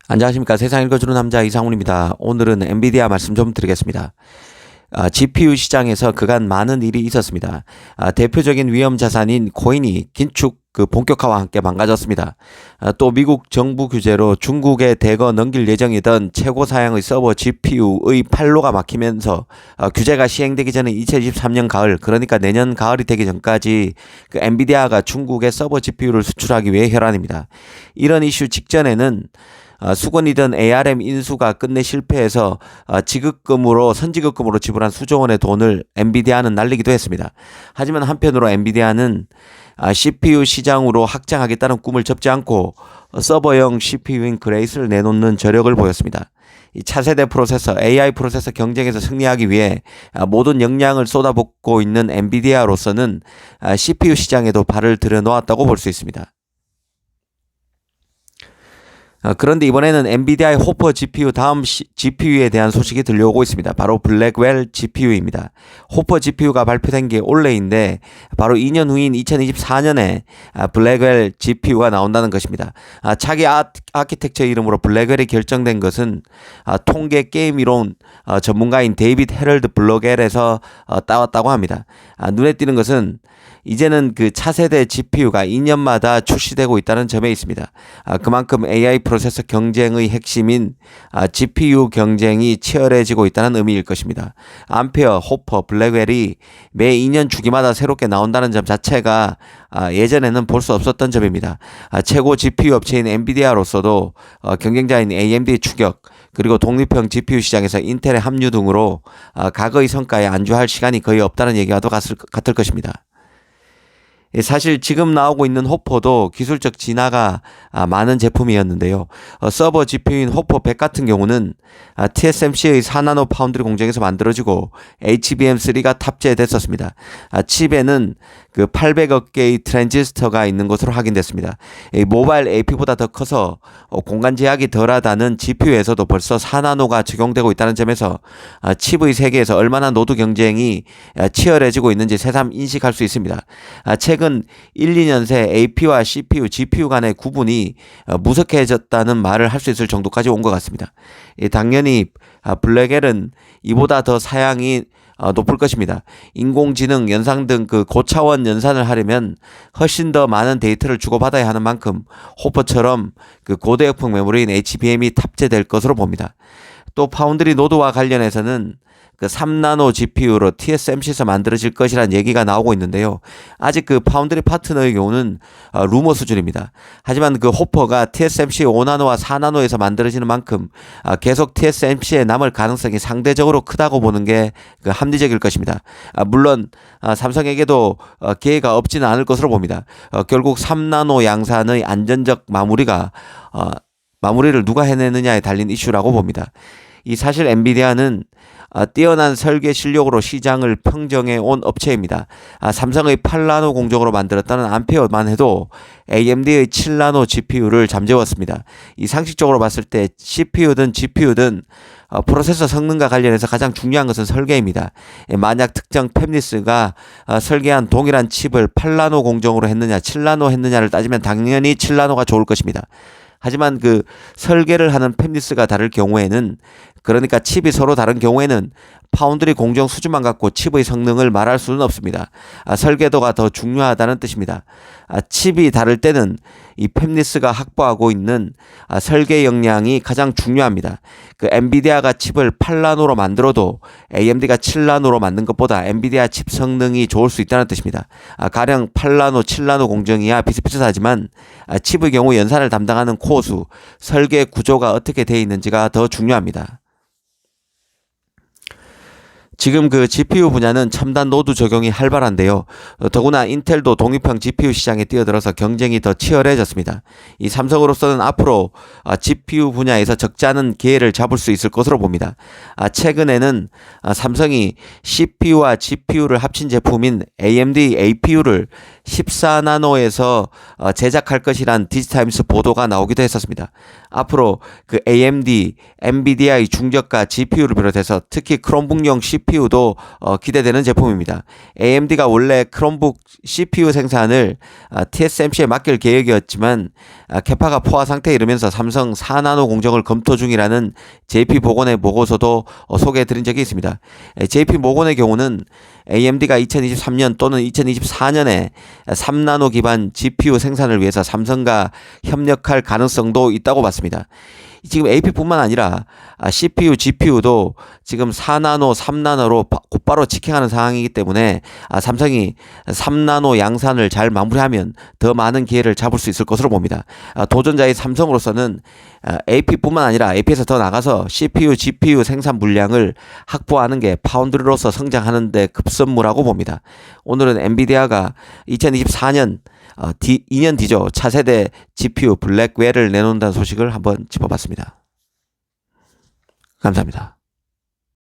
안녕하십니까. 세상 읽어주는 남자 이상훈입니다. 오늘은 엔비디아 말씀 좀 드리겠습니다. GPU 시장에서 그간 많은 일이 있었습니다. 대표적인 위험 자산인 코인이 긴축 본격화와 함께 망가졌습니다. 또 미국 정부 규제로 중국에 대거 넘길 예정이던 최고 사양의 서버 GPU의 판로가 막히면서 규제가 시행되기 전에 2023년 가을, 그러니까 내년 가을이 되기 전까지 엔비디아가 중국에 서버 GPU를 수출하기 위해 혈안입니다. 이런 이슈 직전에는 수건이던 ARM 인수가 끝내 실패해서 선지급금으로 지불한 수조 원의 돈을 엔비디아는 날리기도 했습니다. 하지만 한편으로 엔비디아는 CPU 시장으로 확장하겠다는 꿈을 접지 않고 서버형 CPU인 그레이스를 내놓는 저력을 보였습니다. 이 차세대 프로세서, AI 프로세서 경쟁에서 승리하기 위해 모든 역량을 쏟아붓고 있는 엔비디아로서는 CPU 시장에도 발을 들여놓았다고 볼 수 있습니다. 그런데 이번에는 엔비디아의 호퍼 GPU 다음 GPU에 대한 소식이 들려오고 있습니다. 바로 블랙웰 GPU입니다. 호퍼 GPU가 발표된 게 올해인데 바로 2년 후인 2024년에 블랙웰 GPU가 나온다는 것입니다. 차기 아키텍처 이름으로 블랙웰이 결정된 것은 통계 게임 이론 전문가인 데이빗 헤럴드 블랙웰에서 따왔다고 합니다. 눈에 띄는 것은 이제는 그 차세대 GPU가 2년마다 출시되고 있다는 점에 있습니다. 그만큼 AI 프로세서 경쟁의 핵심인 GPU 경쟁이 치열해지고 있다는 의미일 것입니다. 암페어, 호퍼, 블랙웰이 매 2년 주기마다 새롭게 나온다는 점 자체가 예전에는 볼 수 없었던 점입니다. 최고 GPU 업체인 엔비디아로서도 경쟁자인 AMD 추격, 그리고 독립형 GPU 시장에서 인텔의 합류 등으로 과거의 성과에 안주할 시간이 거의 없다는 얘기와도 같을 것입니다. 사실 지금 나오고 있는 호퍼도 기술적 진화가 많은 제품이었는데요. 서버 GPU인 호퍼 100 같은 경우는 TSMC의 4나노 파운드리 공정에서 만들어지고 HBM3가 탑재됐었습니다. 칩에는 800억 개의 트랜지스터가 있는 것으로 확인됐습니다. 모바일 AP보다 더 커서 공간 제약이 덜하다는 GPU에서도 벌써 4나노가 적용되고 있다는 점에서 칩의 세계에서 얼마나 노드 경쟁이 치열해지고 있는지 새삼 인식할 수 있습니다. 최근 1, 2년 새 AP와 CPU, GPU 간의 구분이 무색해졌다는 말을 할 수 있을 정도까지 온 것 같습니다. 당연히 블랙웰은 이보다 더 사양이 높을 것입니다. 인공지능, 연상 등 고차원 연산을 하려면 훨씬 더 많은 데이터를 주고받아야 하는 만큼 호퍼처럼 고대역폭 메모리인 HBM이 탑재될 것으로 봅니다. 또 파운드리 노드와 관련해서는 3나노 GPU로 TSMC에서 만들어질 것이라는 얘기가 나오고 있는데요. 아직 파운드리 파트너의 경우는 루머 수준입니다. 하지만 호퍼가 TSMC 5나노와 4나노에서 만들어지는 만큼 계속 TSMC에 남을 가능성이 상대적으로 크다고 보는 게 합리적일 것입니다. 물론 삼성에게도 기회가 없지는 않을 것으로 봅니다. 결국 3나노 양산의 안전적 마무리를 누가 해내느냐에 달린 이슈라고 봅니다. 이 사실 엔비디아는 뛰어난 설계 실력으로 시장을 평정해 온 업체입니다. 삼성의 8나노 공정으로 만들었다는 암페어만 해도 AMD의 7나노 GPU를 잠재웠습니다. 이 상식적으로 봤을 때 CPU든 GPU든 프로세서 성능과 관련해서 가장 중요한 것은 설계입니다. 만약 특정 팹리스가 설계한 동일한 칩을 8나노 공정으로 했느냐 7나노 했느냐를 따지면 당연히 7나노가 좋을 것입니다. 하지만 설계를 하는 팹리스가 다를 경우에는, 그러니까 칩이 서로 다른 경우에는 파운드리 공정 수준만 갖고 칩의 성능을 말할 수는 없습니다. 설계도가 더 중요하다는 뜻입니다. 칩이 다를 때는 이 팹리스가 확보하고 있는 설계 역량이 가장 중요합니다. 엔비디아가 칩을 8나노로 만들어도 AMD가 7나노로 만든 것보다 엔비디아 칩 성능이 좋을 수 있다는 뜻입니다. 가령 8나노, 7나노 공정이야 비슷비슷하지만 칩의 경우 연산을 담당하는 코어 수, 설계 구조가 어떻게 되어 있는지가 더 중요합니다. 지금 GPU 분야는 첨단 노드 적용이 활발한데요. 더구나 인텔도 독립형 GPU 시장에 뛰어들어서 경쟁이 더 치열해졌습니다. 이 삼성으로서는 앞으로 GPU 분야에서 적지 않은 기회를 잡을 수 있을 것으로 봅니다. 최근에는 삼성이 CPU와 GPU를 합친 제품인 AMD APU를 14나노에서 제작할 것이란 디지타임스 보도가 나오기도 했었습니다. 앞으로 AMD, 엔비디아의 중저가 GPU를 비롯해서 특히 크롬북용 CPU GPU도 기대되는 제품입니다. AMD가 원래 크롬북 CPU 생산을 TSMC에 맡길 계획이었지만 캐파가 포화 상태에 이르면서 삼성 4나노 공정을 검토 중이라는 JP모건의 보고서도 소개해드린 적이 있습니다. JP모건의 경우는 AMD가 2023년 또는 2024년에 3나노 기반 GPU 생산을 위해서 삼성과 협력할 가능성도 있다고 봤습니다. 지금 AP뿐만 아니라 CPU, GPU도 지금 4나노, 3나노로 곧바로 직행하는 상황이기 때문에 삼성이 3나노 양산을 잘 마무리하면 더 많은 기회를 잡을 수 있을 것으로 봅니다. 도전자의 삼성으로서는 AP뿐만 아니라 AP에서 더 나가서 CPU, GPU 생산 물량을 확보하는 게 파운드리로서 성장하는 데 급선무라고 봅니다. 오늘은 엔비디아가 2024년 2년 뒤죠. 차세대 GPU 블랙웰을 내놓는다는 소식을 한번 짚어봤습니다. 감사합니다.